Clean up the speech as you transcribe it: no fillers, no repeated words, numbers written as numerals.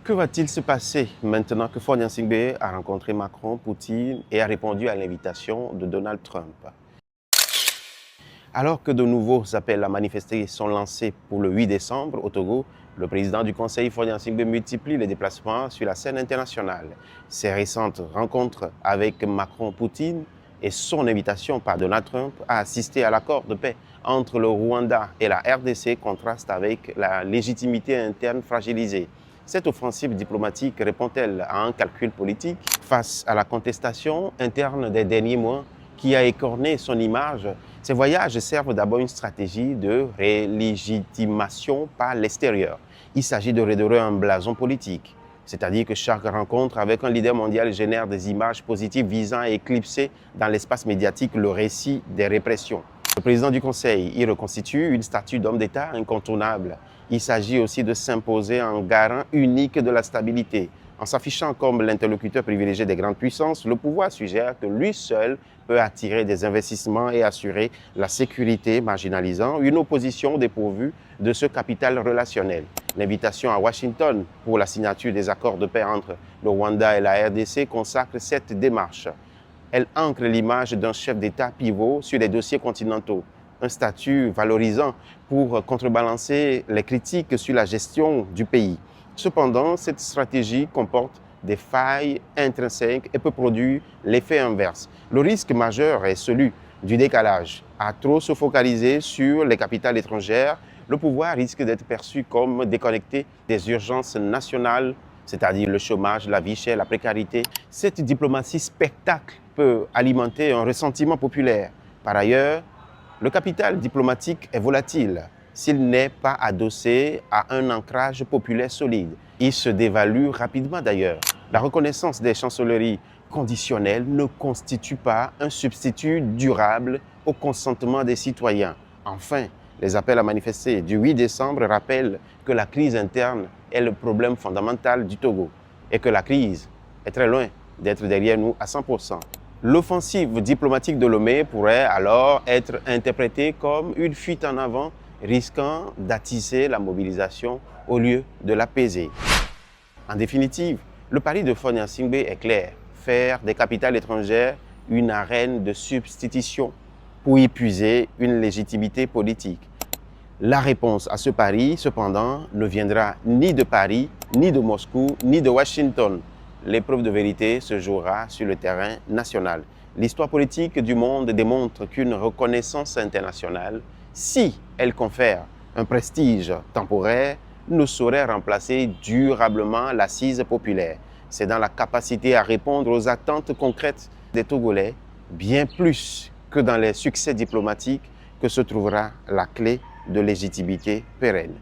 Que va-t-il se passer maintenant que Faure Gnassingbé a rencontré Macron, Poutine et a répondu à l'invitation de Donald Trump? Alors que de nouveaux appels à manifester sont lancés pour le 8 décembre au Togo, le président du Conseil, Faure Gnassingbé, multiplie les déplacements sur la scène internationale. Ses récentes rencontres avec Macron, Poutine et son invitation par Donald Trump à assister à l'accord de paix entre le Rwanda et la RDC contrastent avec la légitimité interne fragilisée. Cette offensive diplomatique répond-elle à un calcul politique face à la contestation interne des derniers mois qui a écorné son image? Ces voyages servent d'abord une stratégie de relégitimation par l'extérieur. Il s'agit de redorer un blason politique, c'est-à-dire que chaque rencontre avec un leader mondial génère des images positives visant à éclipser dans l'espace médiatique le récit des répressions. Le président du Conseil y reconstitue une statue d'homme d'État incontournable. Il s'agit aussi de s'imposer en garant unique de la stabilité. En s'affichant comme l'interlocuteur privilégié des grandes puissances, le pouvoir suggère que lui seul peut attirer des investissements et assurer la sécurité, marginalisant une opposition dépourvue de ce capital relationnel. L'invitation à Washington pour la signature des accords de paix entre le Rwanda et la RDC consacre cette démarche. Elle ancre l'image d'un chef d'État pivot sur les dossiers continentaux, un statut valorisant pour contrebalancer les critiques sur la gestion du pays. Cependant, cette stratégie comporte des failles intrinsèques et peut produire l'effet inverse. Le risque majeur est celui du décalage. À trop se focaliser sur les capitales étrangères, le pouvoir risque d'être perçu comme déconnecté des urgences nationales, c'est-à-dire le chômage, la vie chère, la précarité. Cette diplomatie spectacle peut alimenter un ressentiment populaire. Par ailleurs, le capital diplomatique est volatile. S'il n'est pas adossé à un ancrage populaire solide, il se dévalue rapidement d'ailleurs. La reconnaissance des chancelleries conditionnelles ne constitue pas un substitut durable au consentement des citoyens. Enfin, les appels à manifester du 8 décembre rappellent que la crise interne est le problème fondamental du Togo et que la crise est très loin d'être derrière nous à 100%. L'offensive diplomatique de Lomé pourrait alors être interprétée comme une fuite en avant risquant d'attiser la mobilisation au lieu de l'apaiser. En définitive, le pari de Faure Gnassingbé est clair, faire des capitales étrangères une arène de substitution pour y puiser une légitimité politique. La réponse à ce pari, cependant, ne viendra ni de Paris, ni de Moscou, ni de Washington. L'épreuve de vérité se jouera sur le terrain national. L'histoire politique du monde démontre qu'une reconnaissance internationale, si elle confère un prestige temporaire, ne saurait remplacer durablement l'assise populaire. C'est dans la capacité à répondre aux attentes concrètes des Togolais, bien plus que dans les succès diplomatiques, que se trouvera la clé de légitimité pérenne.